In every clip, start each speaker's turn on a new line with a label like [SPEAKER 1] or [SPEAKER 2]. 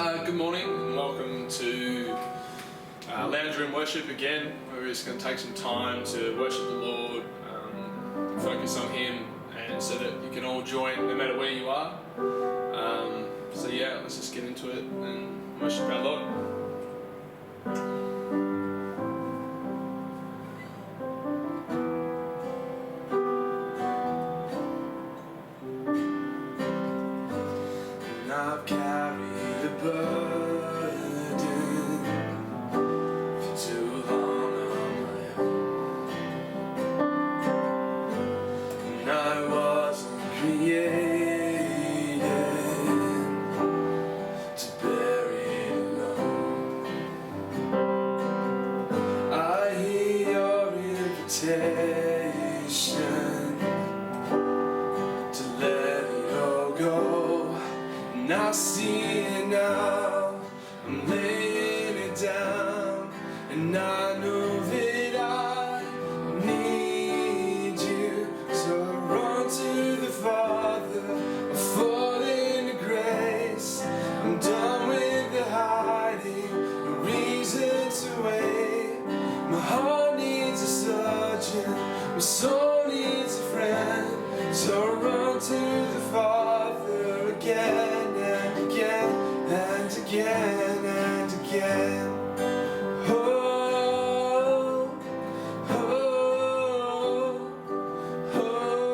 [SPEAKER 1] Good morning and welcome to Lounge Room Worship again. We're just going to take some time to worship the Lord, focus on Him, and so that you can all join no matter where you are. Let's just get into it and worship our Lord. And I've carried a burden for too long on my own, and I wasn't created to bear it alone. I hear your invitation to let it all go. And I see it now, I'm laying it down, and I know that I need you. So I run to the Father, I fall into grace. I'm done with the hiding, no reason to wait. My heart needs a surgeon, my soul needs a friend. So I run to the Father again and again and again and again. Oh, oh, oh.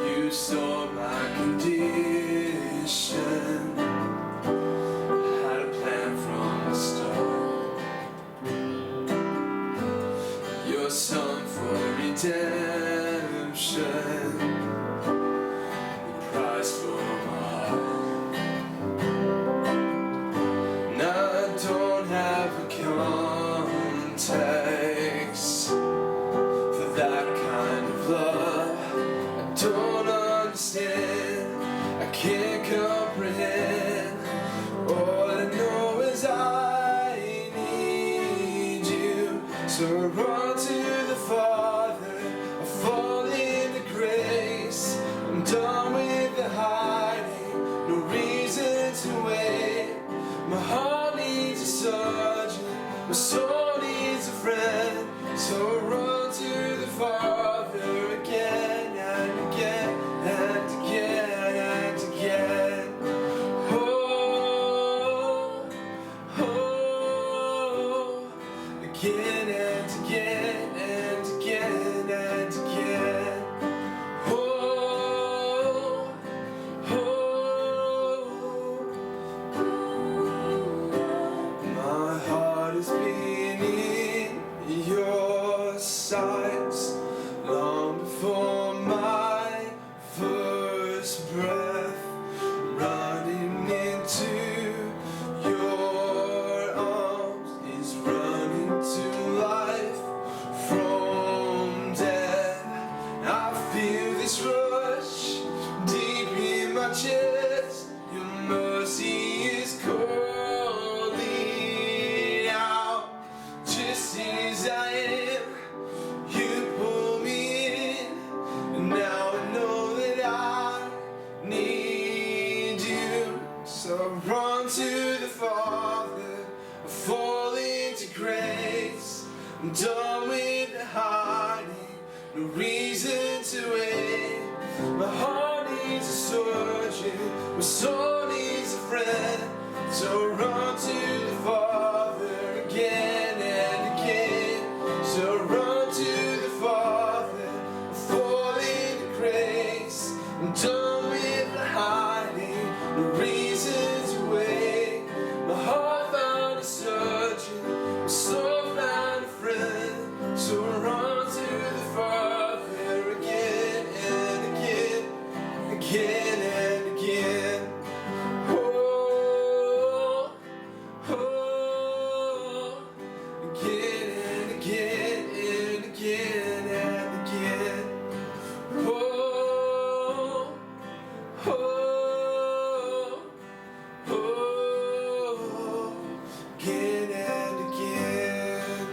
[SPEAKER 1] You saw my condition, had a plan from the start. Your Son for redemption, price for my heart. And I don't have a context for that kind of love. I don't understand, I can't comprehend. All I know is I need you. So I run to the Father, I fall into grace. I'm done with the hiding, no reason to wait. My heart needs a surgeon, my soul needs a friend. So I run to the Father again and again and again and again. Oh, oh, again and again and again and again. My heart has been in your sights long before my first breath, running into your arms is running to life from death. I feel this rush deep in my chest, your mercy is calling out. Just as I am, you pull me in, and now I know that I need you. So I run to the Father, I fall into grace. I'm done with the hiding, no reason to wait. My heart needs a surgeon, my soul needs a friend. So I run to the Father again and again. So I run to the Father, I fall into grace. I'm done with the hiding, no reason to wait. My heart found a surgeon, my soul found a friend. So I run to the Father again and again, again and again. Oh, oh, again and again and again and again. Oh, oh, oh, again and again.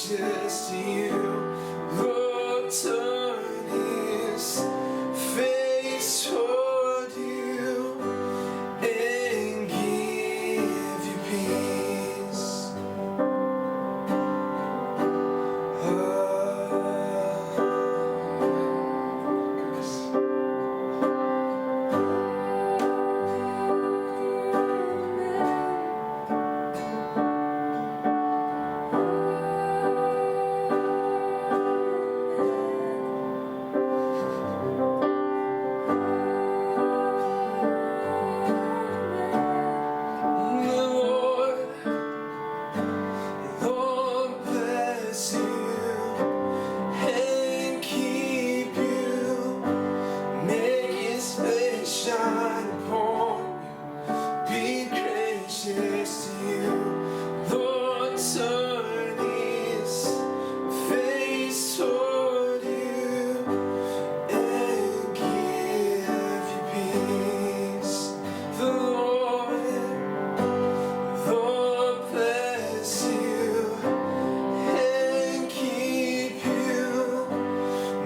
[SPEAKER 1] gracious to you. Lord, turn his face toward you and give you peace. Shine upon you, be gracious to you. Lord, turn his face toward you and give you peace. The Lord bless you and keep you,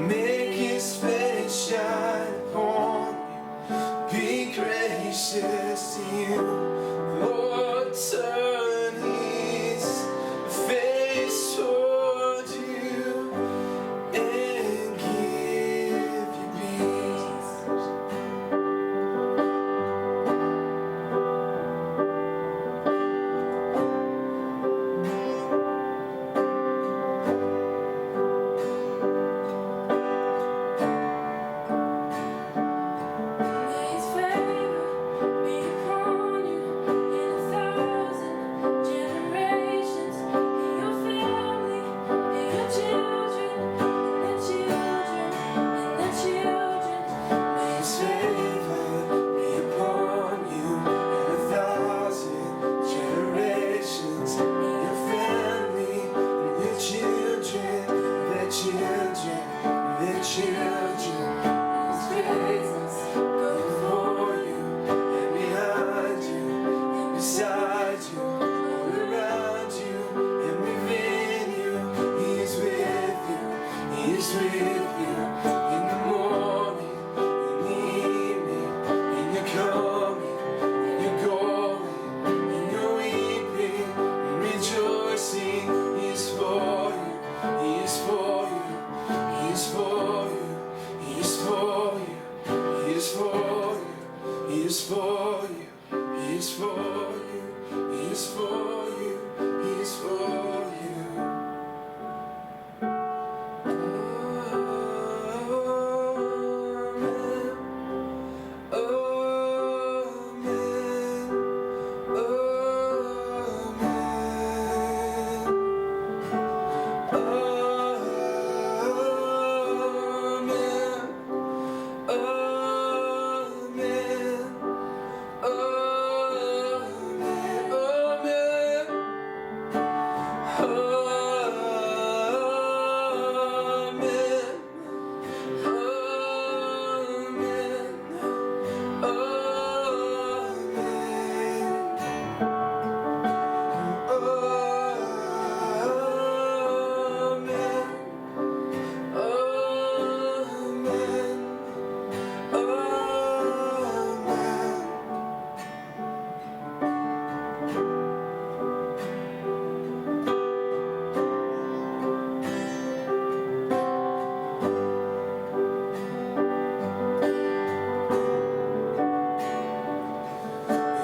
[SPEAKER 1] make his face shine upon you, be gracious to you. Lord, turn his face toward you and give you peace.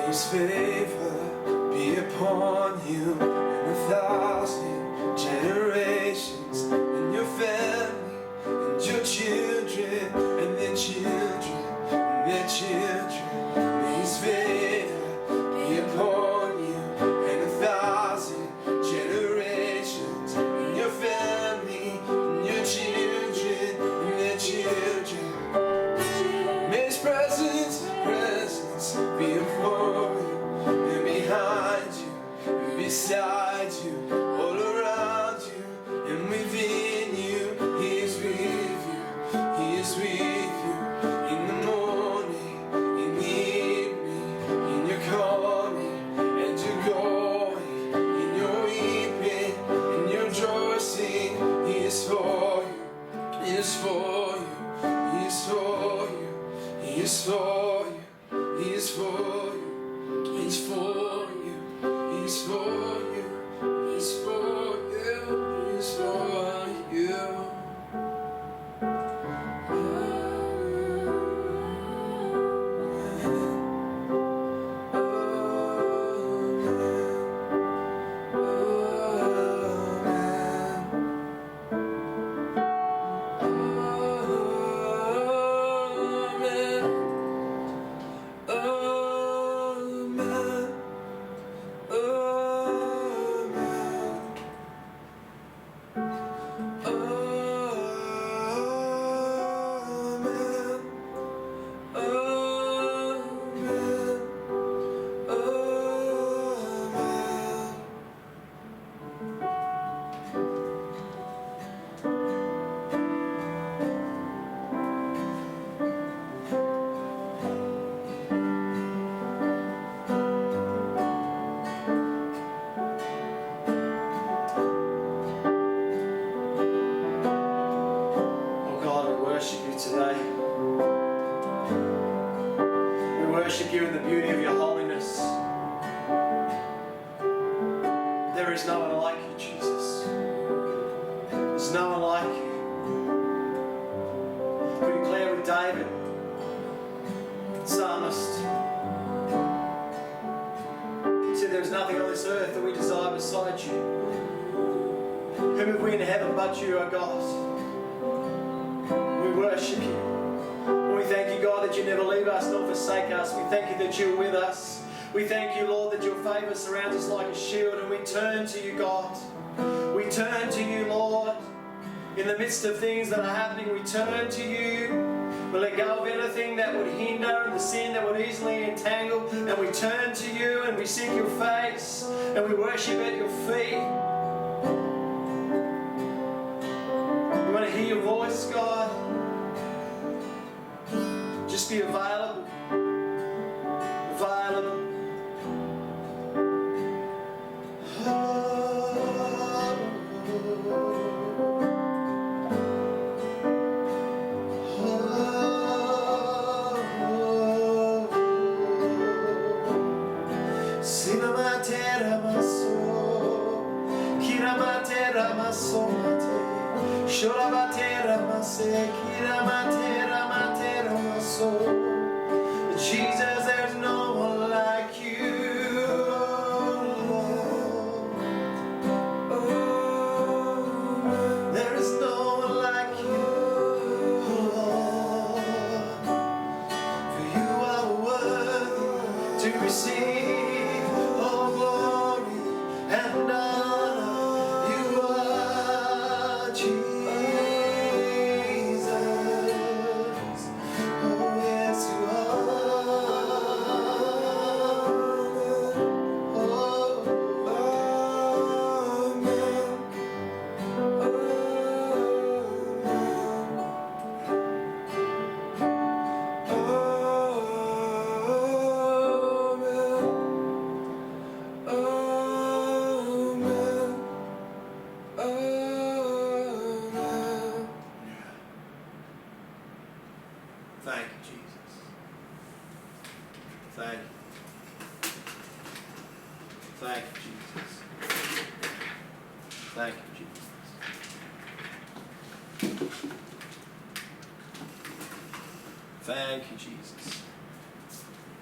[SPEAKER 1] His favor be upon you and 1,000 generations, and your family, and your children, and their children, and their children. May his favor be upon you and 1,000 generations, and your family, and your children, and their children. May his presence be upon you, and behind you, and beside you, all around you, and within you. He is with you, he is with you, in the morning, in the evening, in your coming and your going, in your weeping, in your joy. He's for you, He's for you, He's for you, He's for you.
[SPEAKER 2] Worship you in the beauty of your holiness. There is no one like you, Jesus. There's no one like you. We declare with David, psalmist, he said there is nothing on this earth that we desire beside you. Whom have we in heaven but you, O God? We worship you. We thank you, God, that you never leave us nor forsake us. We thank you that you're with us. We thank you, Lord, that your favour surrounds us like a shield, and we turn to you, God. We turn to you, Lord. In the midst of things that are happening, we turn to you. We let go of anything that would hinder and the sin that would easily entangle, and we turn to you and we seek your face and we worship at your feet. We want to hear your voice, God. Just be available. Available. Sinamatera maso, kiramatera maso mate, shorabatera mase, kiramatera matera maso. Jesus, there's no one like you, Lord. There is no one like you, Lord. For you are worthy to receive all glory and honor. You are Jesus. Oh yes, you Thank you, Jesus. Thank you. Thank you, Jesus. Thank you, Jesus. Thank you, Jesus.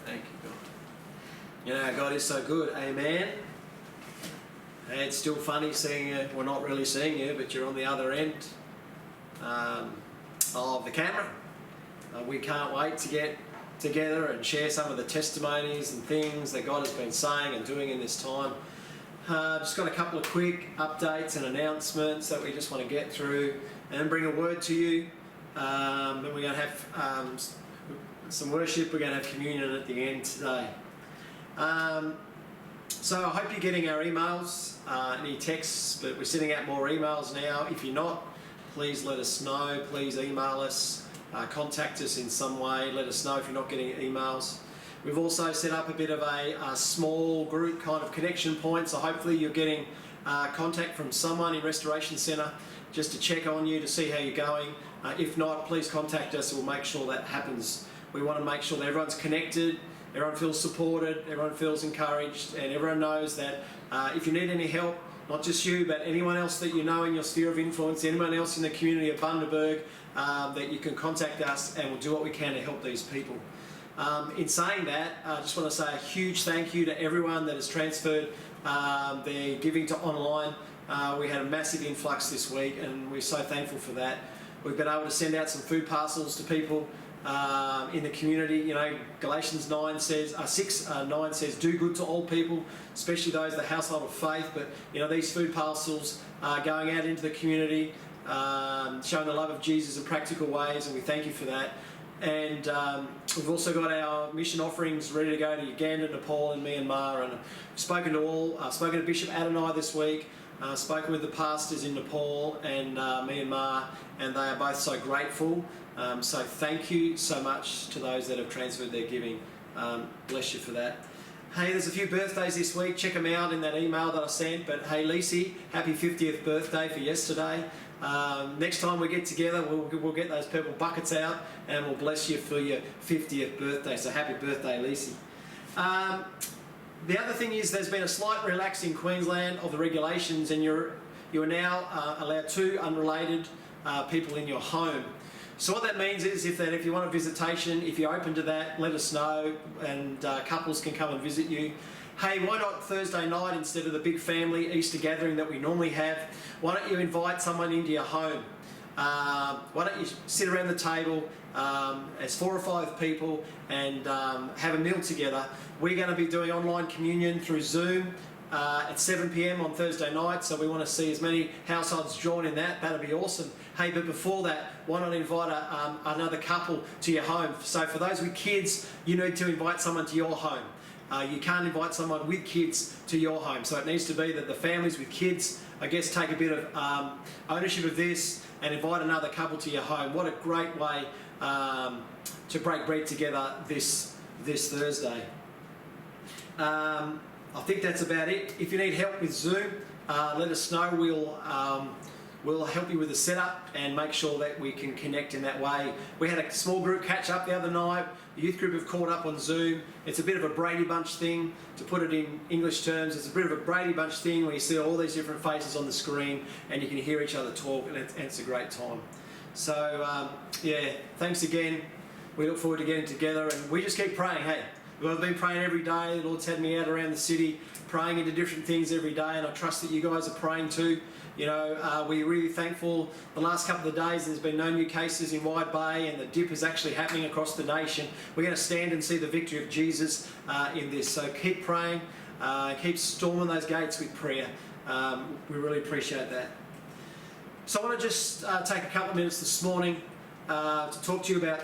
[SPEAKER 2] Thank you, God. You know, God is so good. Amen. And it's still funny seeing you. We're not really seeing you, but you're on the other end of the camera. We can't wait to get together and share some of the testimonies and things that God has been saying and doing in this time. Just got a couple of quick updates and announcements that we just want to get through and bring a word to you. Then we're going to have some worship. We're going to have communion at the end today. So I hope you're getting our emails, any texts, but we're sending out more emails now. If you're not, please let us know. Please email us. Contact us in some way. Let us know if you're not getting emails. We've also set up a bit of a small group kind of connection point, so hopefully you're getting contact from someone in Restoration Centre just to check on you, to see how you're going. If not, please contact us. We'll make sure that happens. We want to make sure that everyone's connected, everyone feels supported, everyone feels encouraged, and everyone knows that if you need any help, not just you, but anyone else that you know in your sphere of influence, anyone else in the community of Bundaberg, that you can contact us and we'll do what we can to help these people. In saying that, I just want to say a huge thank you to everyone that has transferred their giving to online. We had a massive influx this week and we're so thankful for that. We've been able to send out some food parcels to people in the community. You know, Galatians 9 says, 6:9 says, do good to all people, especially those of the household of faith. But you know, these food parcels are going out into the community, showing the love of Jesus in practical ways, and we thank you for that. And we've also got our mission offerings ready to go to Uganda, Nepal and Myanmar, and I've spoken to Bishop Adonai this week, spoken with the pastors in Nepal and Myanmar, and they are both so grateful. So thank you so much to those that have transferred their giving. Bless you for that. Hey, there's a few birthdays this week. Check them out in that email that I sent. But hey, Lisi, happy 50th birthday for yesterday. Next time we get together, we'll get those purple buckets out and we'll bless you for your 50th birthday. So happy birthday, Lisi. The other thing is there's been a slight relax in Queensland of the regulations, and you are now allowed 2 unrelated people in your home. So what that means is if you want a visitation, if you're open to that, let us know, and couples can come and visit you. Hey, why not Thursday night instead of the big family Easter gathering that we normally have? Why don't you invite someone into your home? Why don't you sit around the table as 4 or 5 people and have a meal together? We're going to be doing online communion through Zoom at 7 p.m. on Thursday night, so we want to see as many households join in that. That'll be awesome. Hey, but before that, why not invite another couple to your home? So for those with kids, you need to invite someone to your home. You can't invite someone with kids to your home, so it needs to be that the families with kids, I guess, take a bit of ownership of this and invite another couple to your home. What a great way to break bread together this Thursday. I think that's about it. If you need help with Zoom, let us know. We'll help you with the setup and make sure that we can connect in that way. We had a small group catch up the other night. The youth group have caught up on Zoom. It's a bit of a Brady Bunch thing, to put it in English terms. It's a bit of a Brady Bunch thing where you see all these different faces on the screen and you can hear each other talk, and it's a great time. So yeah, thanks again. We look forward to getting together, and we just keep praying. Hey, I've been praying every day. The Lord's had me out around the city praying into different things every day, and I trust that you guys are praying too. You know, we're really thankful. The last couple of days there's been no new cases in Wide Bay, and the dip is actually happening across the nation. We're going to stand and see the victory of Jesus in this. So keep praying, keep storming those gates with prayer. We really appreciate that. So I want to just take a couple of minutes this morning to talk to you about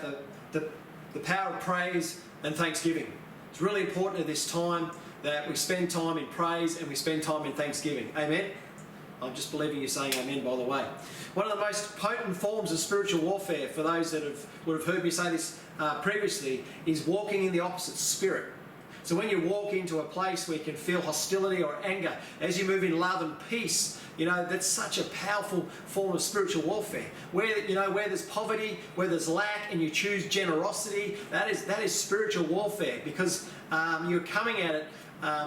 [SPEAKER 2] the power of praise and thanksgiving. It's really important at this time that we spend time in praise and we spend time in thanksgiving. Amen? I'm just believing you're saying amen, by the way. One of the most potent forms of spiritual warfare, for those that would have heard me say this previously, is walking in the opposite spirit. So when you walk into a place where you can feel hostility or anger, as you move in love and peace, you know, that's such a powerful form of spiritual warfare. Where there's poverty, where there's lack, and you choose generosity, that is spiritual warfare, because you're coming at it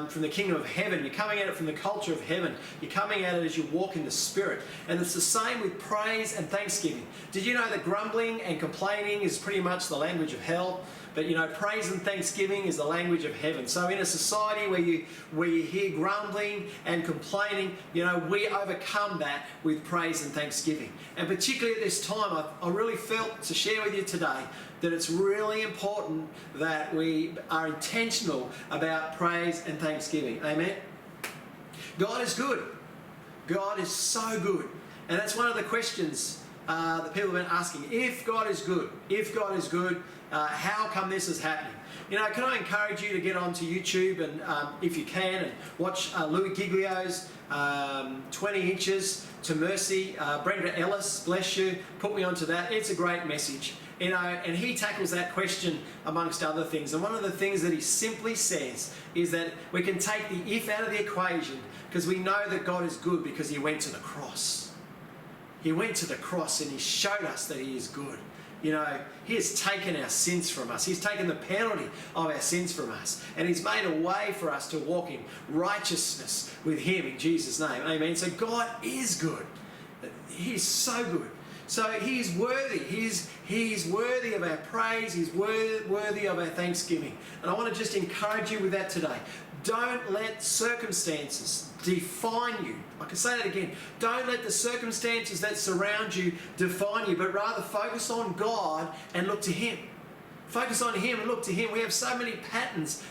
[SPEAKER 2] from the kingdom of heaven. You're coming at it from the culture of heaven. You're coming at it as you walk in the Spirit. And it's the same with praise and thanksgiving. Did you know that grumbling and complaining is pretty much the language of hell? But you know, praise and thanksgiving is the language of heaven. So in a society where you hear grumbling and complaining, you know, we overcome that with praise and thanksgiving. And particularly at this time, I really felt to share with you today that it's really important that we are intentional about praise and thanksgiving. Amen? God is good. God is so good. And that's one of the questions that people have been asking. If God is good, how come this is happening? You know, can I encourage you to get onto YouTube and, if you can, and watch Louis Giglio's 20 Inches to Mercy. Brenda Ellis, bless you, put me onto that. It's a great message. You know, and he tackles that question amongst other things. And one of the things that he simply says is that we can take the if out of the equation, because we know that God is good because he went to the cross. He went to the cross and he showed us that he is good. You know, he has taken our sins from us. He's taken the penalty of our sins from us. And he's made a way for us to walk in righteousness with him in Jesus' name. Amen. So God is good. He is so good. So he's worthy. He's worthy of our praise. He's worthy of our thanksgiving. And I want to just encourage you with that today. Don't let circumstances define you. I can say that again. Don't let the circumstances that surround you define you, but rather focus on God and look to him. Focus on him and look to him. We have so many patterns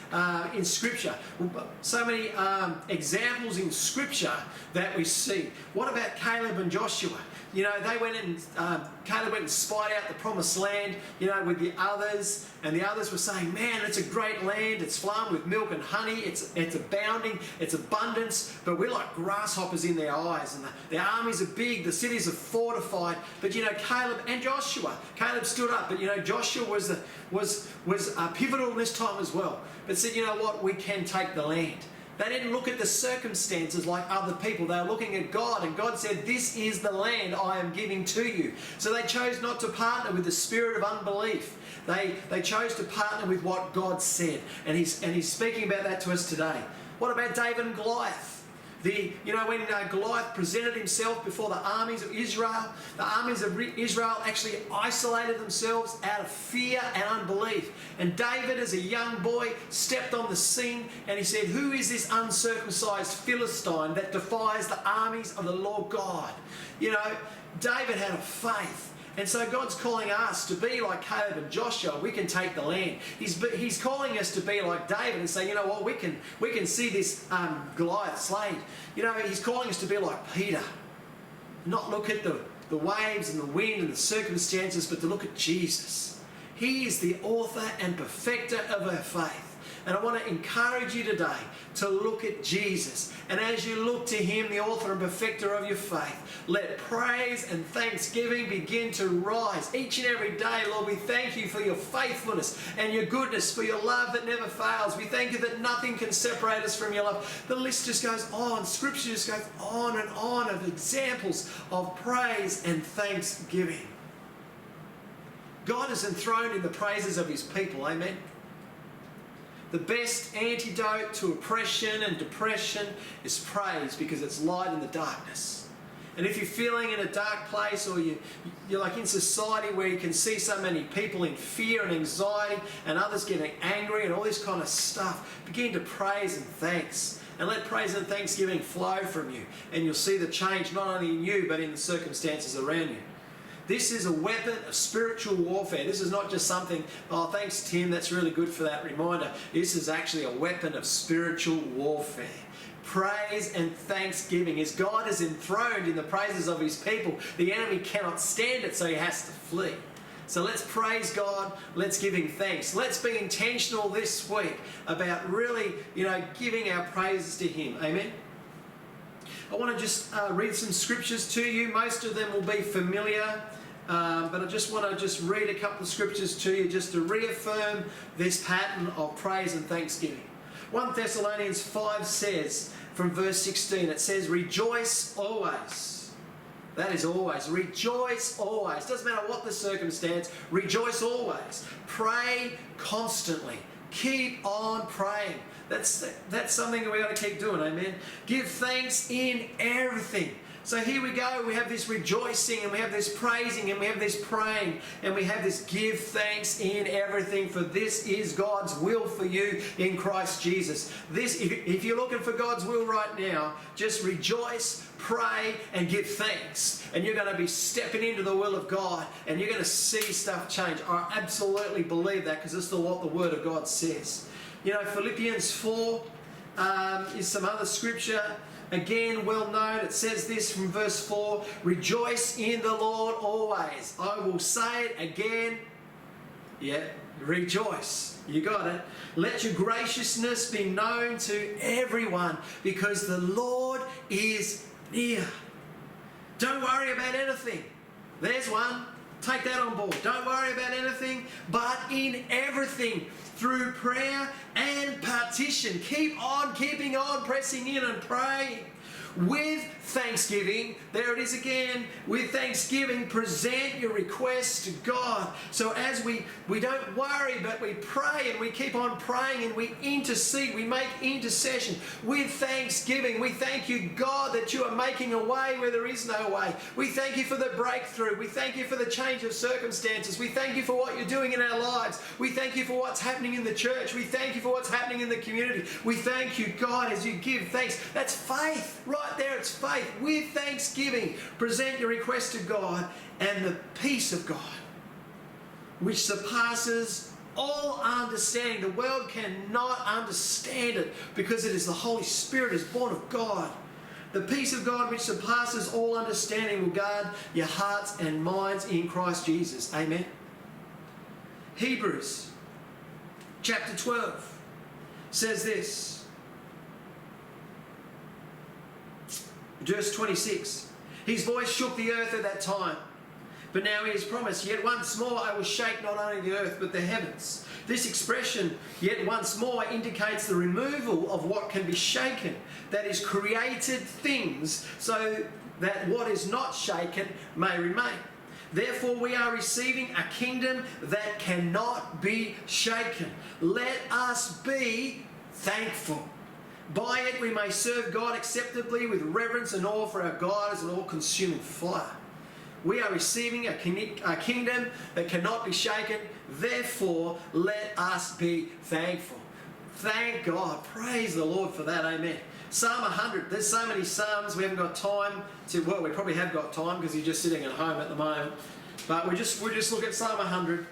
[SPEAKER 2] in Scripture, so many examples in Scripture that we see. What about Caleb and Joshua? You know, they went and Caleb went and spied out the promised land, you know, with the others, and the others were saying, man, it's a great land, it's flowing with milk and honey, it's abounding, it's abundance, but we're like grasshoppers in their eyes, and the armies are big, the cities are fortified, but you know, Caleb and Joshua, Caleb stood up, but you know, Joshua was pivotal this time as well, but said, you know what, we can take the land. They didn't look at the circumstances like other people. They were looking at God, and God said, this is the land I am giving to you. So they chose not to partner with the spirit of unbelief. They chose to partner with what God said. And he's speaking about that to us today. What about David and Goliath? When Goliath presented himself before the armies of Israel, the armies of Israel actually isolated themselves out of fear and unbelief. And David, as a young boy, stepped on the scene and he said, who is this uncircumcised Philistine that defies the armies of the Lord God? You know, David had a faith. And so God's calling us to be like Caleb and Joshua. We can take the land. He's calling us to be like David and say, you know what, we can see this Goliath slayed. You know, he's calling us to be like Peter. Not look at the waves and the wind and the circumstances, but to look at Jesus. He is the author and perfecter of our faith. And I want to encourage you today to look at Jesus. And as you look to him, the author and perfecter of your faith, let praise and thanksgiving begin to rise each and every day. Lord, we thank you for your faithfulness and your goodness, for your love that never fails. We thank you that nothing can separate us from your love. The list just goes on. Scripture just goes on and on of examples of praise and thanksgiving. God is enthroned in the praises of his people. Amen. The best antidote to oppression and depression is praise, because it's light in the darkness. And if you're feeling in a dark place, or you're like in society where you can see so many people in fear and anxiety and others getting angry and all this kind of stuff, begin to praise and thanks. And let praise and thanksgiving flow from you. And you'll see the change not only in you, but in the circumstances around you. This is a weapon of spiritual warfare. This is not just something, oh, thanks Tim, that's really good for that reminder. This is actually a weapon of spiritual warfare. Praise and thanksgiving. As God is enthroned in the praises of his people, the enemy cannot stand it, so he has to flee. So let's praise God. Let's give him thanks. Let's be intentional this week about really, giving our praises to him. Amen. I want to just read some scriptures to you. Most of them will be familiar, but I just want to read a couple of scriptures to you just to reaffirm this pattern of praise and thanksgiving. 1 Thessalonians 5 says, from verse 16, it says, rejoice always. That is always. Rejoice always. Doesn't matter what the circumstance, rejoice always. Pray constantly. Keep on praying. That's something that we got to keep doing, amen. Give thanks in everything. So here we go. We have this rejoicing, and we have this praising, and we have this praying, and we have this give thanks in everything, for this is God's will for you in Christ Jesus. This, if you're looking for God's will right now, just rejoice, pray, and give thanks. And you're going to be stepping into the will of God, and you're going to see stuff change. I absolutely believe that, because this is what the Word of God says. Philippians 4 is some other scripture. Again, well known. It says this from verse 4. Rejoice in the Lord always. I will say it again. Yeah, rejoice. You got it. Let your graciousness be known to everyone, because the Lord is near. Don't worry about anything. There's one. Take that on board. Don't worry about anything, but in everything, through prayer and petition. Keep on keeping on, pressing in and praying. With thanksgiving, there it is again, with thanksgiving, present your requests to God. So as we don't worry, but we pray and we keep on praying and we intercede, we make intercession with thanksgiving. We thank you, God, that you are making a way where there is no way. We thank you for the breakthrough. We thank you for the change of circumstances. We thank you for what you're doing in our lives. We thank you for what's happening in the church. We thank you for what's happening in the community. We thank you, God, as you give thanks. That's faith. Right there, it's faith. With thanksgiving, present your request to God, and the peace of God, which surpasses all understanding. The world cannot understand it because it is the Holy Spirit is born of God. The peace of God, which surpasses all understanding, will guard your hearts and minds in Christ Jesus. Amen. Hebrews chapter 12 says this. Verse 26, his voice shook the earth at that time, but now he has promised, yet once more I will shake not only the earth but the heavens. This expression, yet once more, indicates the removal of what can be shaken, that is, created things, so that what is not shaken may remain. Therefore we are receiving a kingdom that cannot be shaken. Let us be thankful. By it we may serve God acceptably with reverence and awe, for our God is an all-consuming fire. We are receiving a kingdom that cannot be shaken. Therefore, let us be thankful. Thank God. Praise the Lord for that. Amen. Psalm 100. There's so many psalms. We haven't got time to... Well, we probably have got time because you're just sitting at home at the moment. But we'll just look at Psalm 100.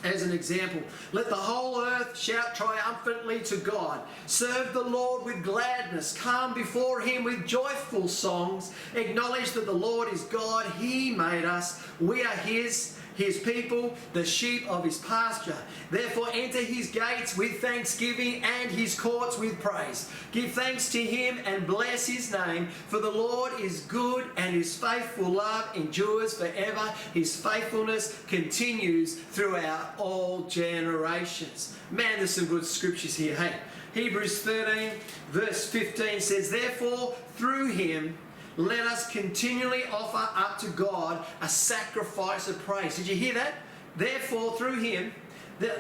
[SPEAKER 2] As an example, let the whole earth shout triumphantly to God. Serve the Lord with gladness. Come before him with joyful songs. Acknowledge that the Lord is God. He made us. We are his people, the sheep of his pasture. Therefore enter his gates with thanksgiving and his courts with praise. Give thanks to him and bless his name, for the Lord is good and his faithful love endures forever. His faithfulness continues throughout all generations. Man, there's some good scriptures here. Hey, Hebrews 13 verse 15 says, therefore through him let us continually offer up to God a sacrifice of praise. Did you hear that? Therefore, through him,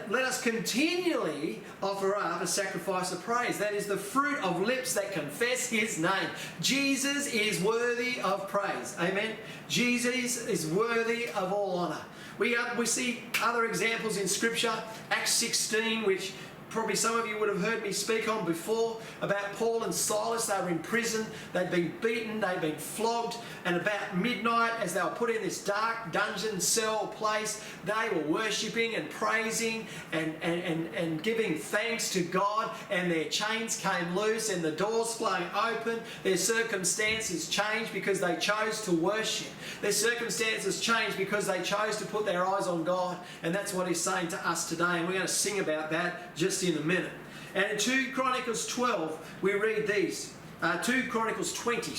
[SPEAKER 2] let us continually offer up a sacrifice of praise. That is the fruit of lips that confess his name. Jesus is worthy of praise. Amen. Jesus is worthy of all honour. We see other examples in Scripture. Acts 16, which probably some of you would have heard me speak on before, about Paul and Silas. They were in prison, they'd been beaten, they'd been flogged, and about midnight, as they were put in this dark dungeon cell place, they were worshipping and praising and giving thanks to God, and their chains came loose and the doors flung open. Their circumstances changed because they chose to worship. Their circumstances changed because they chose to put their eyes on God, and that's what he's saying to us today, and we're going to sing about that just in a minute. And in 2 Chronicles 12 we read these, 2 Chronicles 20,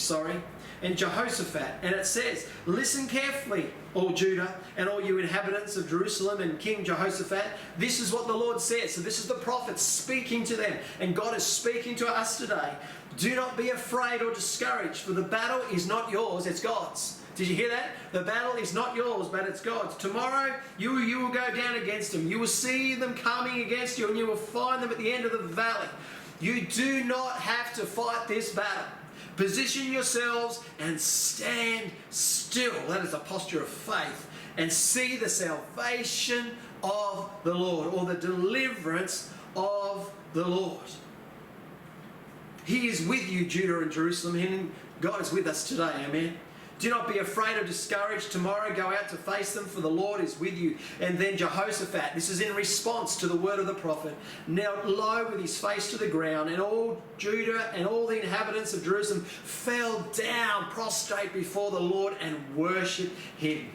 [SPEAKER 2] and Jehoshaphat, and it says, listen carefully, all Judah and all you inhabitants of Jerusalem and King Jehoshaphat, this is what the Lord says. So this is the prophet speaking to them, and God is speaking to us today. Do not be afraid or discouraged, for the battle is not yours, it's God's. Did you hear that? The battle is not yours, but it's God's. Tomorrow, you will go down against them. You will see them coming against you, and you will find them at the end of the valley. You do not have to fight this battle. Position yourselves and stand still. That is a posture of faith. And see the salvation of the Lord, or the deliverance of the Lord. He is with you, Judah and Jerusalem, and God is with us today. Amen. Do not be afraid or discouraged. Tomorrow go out to face them, for the Lord is with you. And then Jehoshaphat, this is in response to the word of the prophet, knelt low with his face to the ground, and all Judah and all the inhabitants of Jerusalem fell down prostrate before the Lord and worshipped him.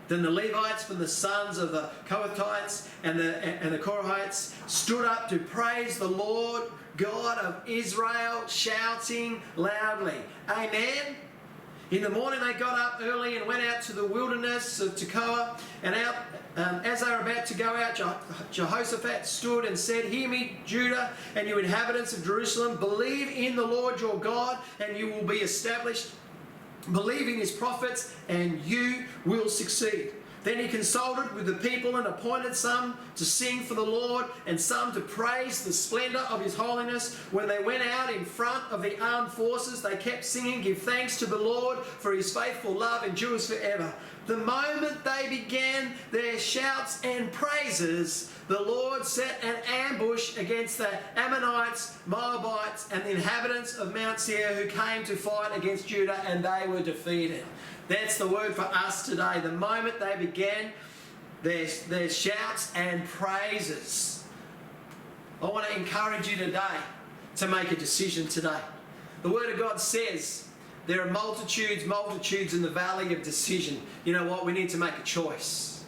[SPEAKER 2] Then the Levites from the sons of the Kohathites and the Korahites stood up to praise the Lord God of Israel, shouting loudly, Amen. In the morning they got up early and went out to the wilderness of Tekoa, and as they were about to go out, Jehoshaphat stood and said, "Hear me, Judah, and you inhabitants of Jerusalem, believe in the Lord your God, and you will be established. Believe in his prophets, and you will succeed." Then he consulted with the people and appointed some to sing for the Lord and some to praise the splendor of his holiness. When they went out in front of the armed forces, they kept singing, "Give thanks to the Lord, for his faithful love endures forever." The moment they began their shouts and praises, the Lord set an ambush against the Ammonites, Moabites, and the inhabitants of Mount Seir who came to fight against Judah, and they were defeated. That's the word for us today. The moment they began their shouts and praises. I want to encourage you today to make a decision today. The Word of God says there are multitudes in the valley of decision. You know what? We need to make a choice.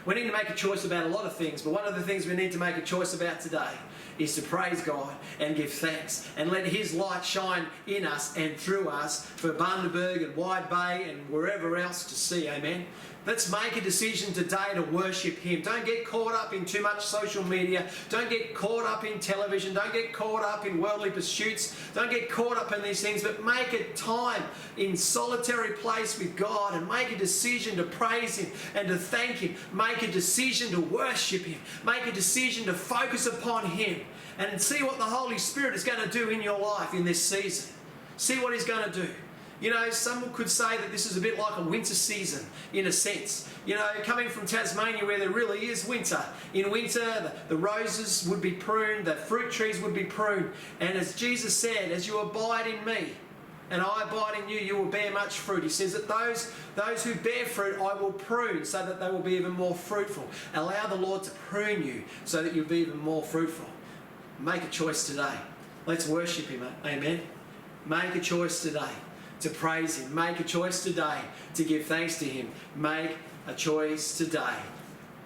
[SPEAKER 2] We need to make a choice about a lot of things, but one of the things we need to make a choice about today is to praise God and give thanks and let his light shine in us and through us for Bundaberg and Wide Bay and wherever else to see. Amen. Let's make a decision today to worship him. Don't get caught up in too much social media. Don't get caught up in television. Don't get caught up in worldly pursuits. Don't get caught up in these things, but make a time in solitary place with God and make a decision to praise him and to thank him. Make a decision to worship him. Make a decision to focus upon him and see what the Holy Spirit is going to do in your life in this season. See what he's going to do. You know, some could say that this is a bit like a winter season, in a sense. You know, coming from Tasmania where there really is winter. In winter, the roses would be pruned, the fruit trees would be pruned. And as Jesus said, as you abide in me, and I abide in you, you will bear much fruit. He says that those who bear fruit, I will prune so that they will be even more fruitful. Allow the Lord to prune you so that you'll be even more fruitful. Make a choice today. Let's worship him, amen. Make a choice today to praise him. Make a choice today to give thanks to him. Make a choice today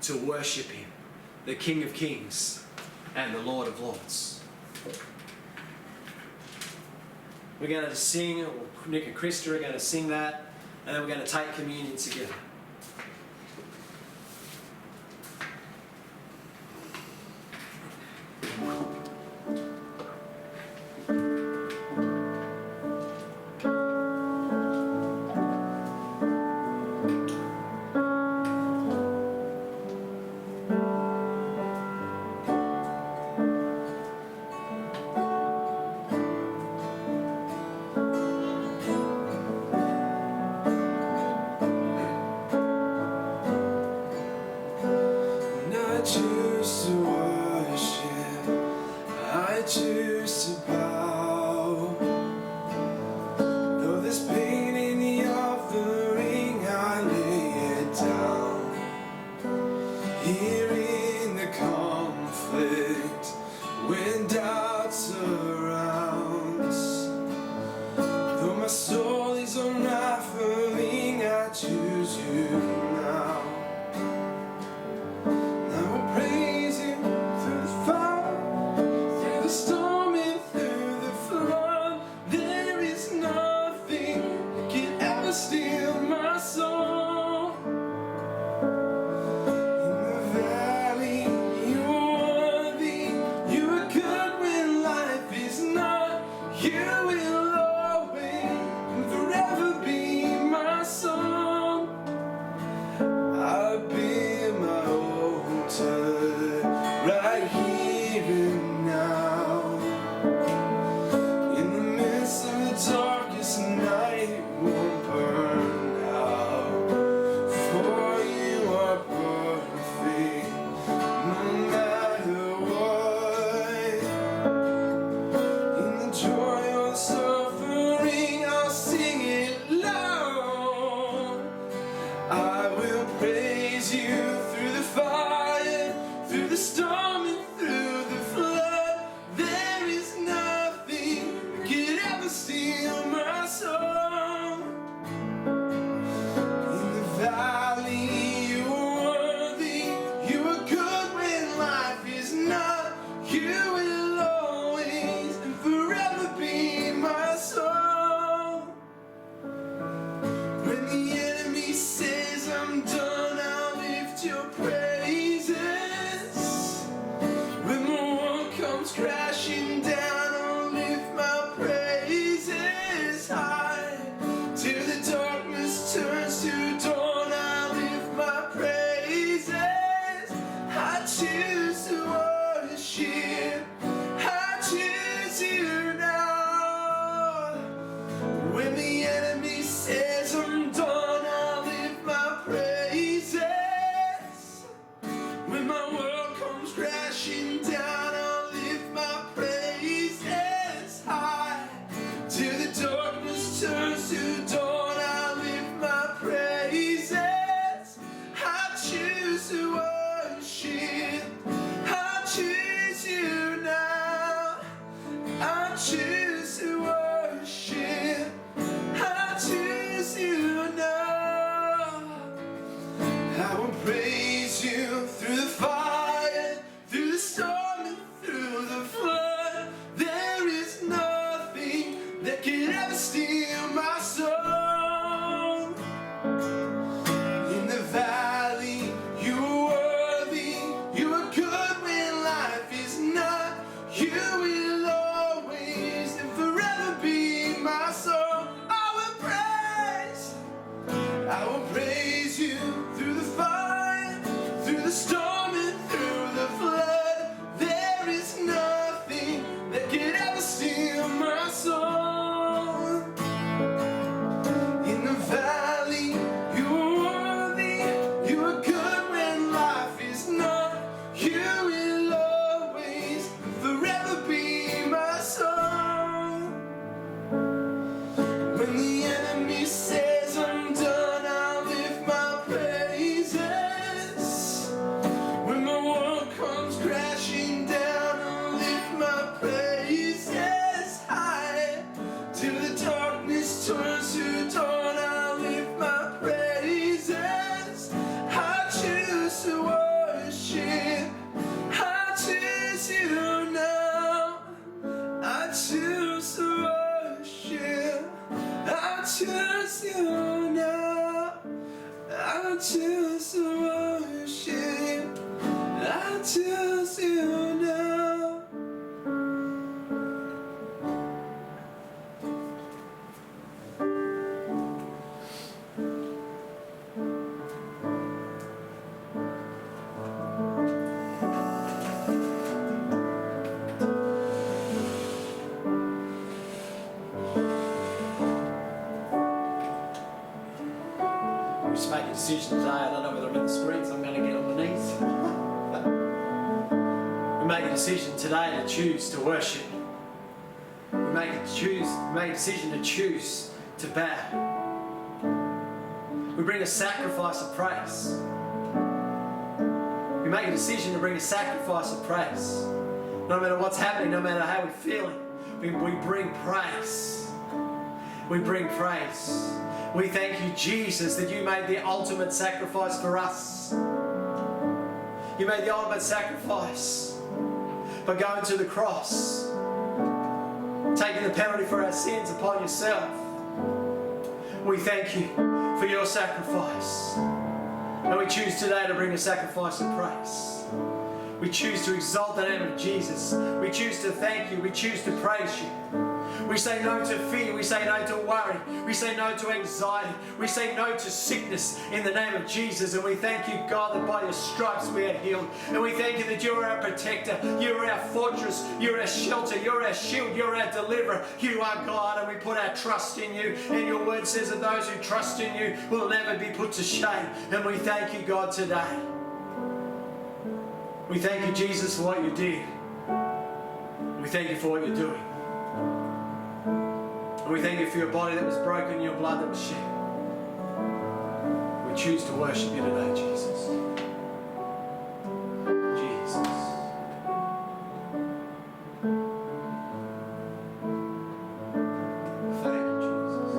[SPEAKER 2] to worship him, the King of Kings and the Lord of Lords. We're going to sing, or Nick and Krista are going to sing that, and then we're going to take communion together.
[SPEAKER 1] You will always that could ever steal my soul. In the valley, you are worthy. You are good when life is not. You will always and forever be my soul. I will praise you through the fire, through the storm and through the flood. There is nothing that could ever steal my soul. In the valley, you are worthy. You are good when life is not. You will always forever be my soul. When the enemy says I'm done, I'll lift my praises. When my world comes crashing down, I'll lift my praises high. Till the darkness turns to dawn, I'll lift my praises. I choose to worship. I choose you now. I choose to worship. I choose you now. I choose to worship. I choose you now.
[SPEAKER 2] We just make a decision today. I don't know whether I'm in the screens. I'm going to get on my knees. We make a decision today to choose to worship. We make a decision to choose to bow. We bring a sacrifice of praise. We make a decision to bring a sacrifice of praise. No matter what's happening, no matter how we're feeling, we bring praise. We bring praise. We thank you, Jesus, that you made the ultimate sacrifice for us. You made the ultimate sacrifice by going to the cross, taking the penalty for our sins upon yourself. We thank you for your sacrifice. And we choose today to bring a sacrifice of praise. We choose to exalt the name of Jesus. We choose to thank you. We choose to praise you. We say no to fear. We say no to worry. We say no to anxiety. We say no to sickness in the name of Jesus. And we thank you, God, that by your stripes we are healed. And we thank you that you are our protector. You are our fortress. You're our shelter. You're our shield. You're our deliverer. You are God, and we put our trust in you. And your word says that those who trust in you will never be put to shame. And we thank you, God, today. We thank you, Jesus, for what you did. We thank you for what you're doing. And we thank you for your body that was broken, your blood that was shed. We choose to worship you today, Jesus. Jesus. Thank you, Jesus.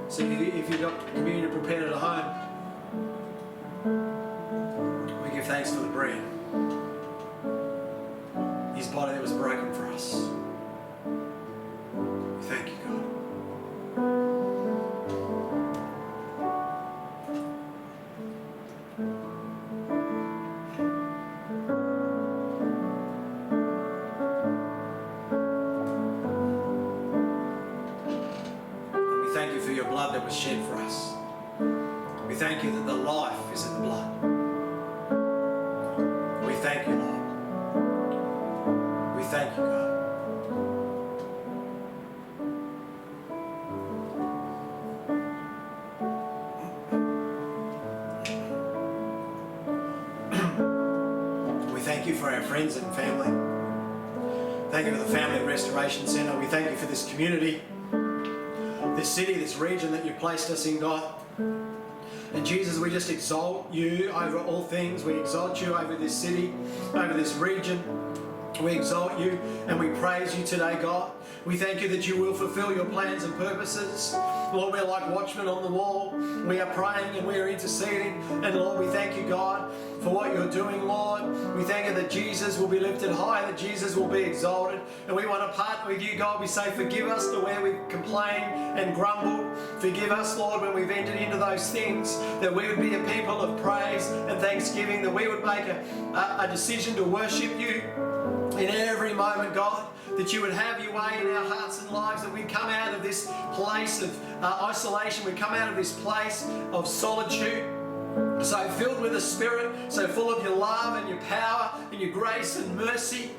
[SPEAKER 2] So if you've got communion prepared at home, we give thanks for the bread. His body that was broken for us. Thank you, God. We thank you for your blood that was shed for us. We thank you that the life is in the blood. We thank you, Lord. We thank you, God. We thank you for our friends and family. Thank you for the Family Restoration Centre. We thank you for this community, this city, this region that you've placed us in, God. And Jesus, we just exalt you over all things. We exalt you over this city, over this region. We exalt you and we praise you today, God. We thank you that you will fulfill your plans and purposes. Lord, we're like watchmen on the wall. We are praying and we are interceding. And Lord, we thank you, God, for what you're doing, Lord. We thank you that Jesus will be lifted high, that Jesus will be exalted. And we want to partner with you, God. We say, forgive us to where we've complained and grumbled. Forgive us, Lord, when we've entered into those things, that we would be a people of praise and thanksgiving, that we would make a decision to worship you in every moment, God, that you would have your way in our hearts and lives, that we come out of this place of isolation, we come out of this place of solitude, so filled with the Spirit, so full of your love and your power and your grace and mercy,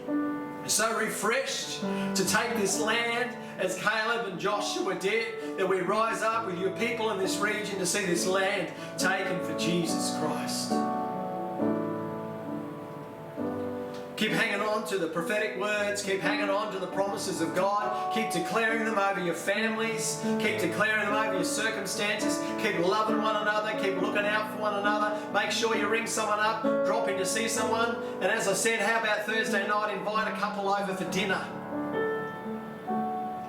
[SPEAKER 2] so refreshed to take this land as Caleb and Joshua did, that we rise up with your people in this region to see this land taken for Jesus Christ. Keep hanging on to the prophetic words. Keep hanging on to the promises of God. Keep declaring them over your families. Keep declaring them over your circumstances. Keep loving one another. Keep looking out for one another. Make sure you ring someone up, drop in to see someone. And as I said, how about Thursday night, invite a couple over for dinner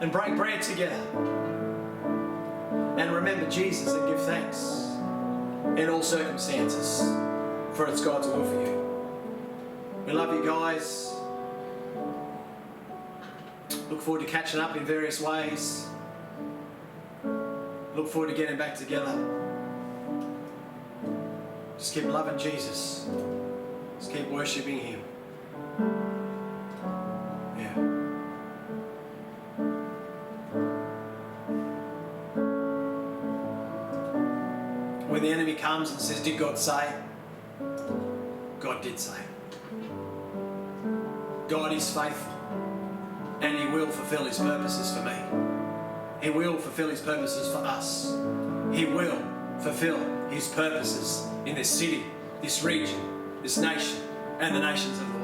[SPEAKER 2] and break bread together. And remember Jesus and give thanks in all circumstances, for it's God's will for you. We love you guys. Look forward to catching up in various ways. Look forward to getting back together. Just keep loving Jesus. Just keep worshipping Him. Yeah. When the enemy comes and says, did God say? God did say. God is faithful, and He will fulfill His purposes for me. He will fulfill His purposes for us. He will fulfill His purposes in this city, this region, this nation, and the nations of the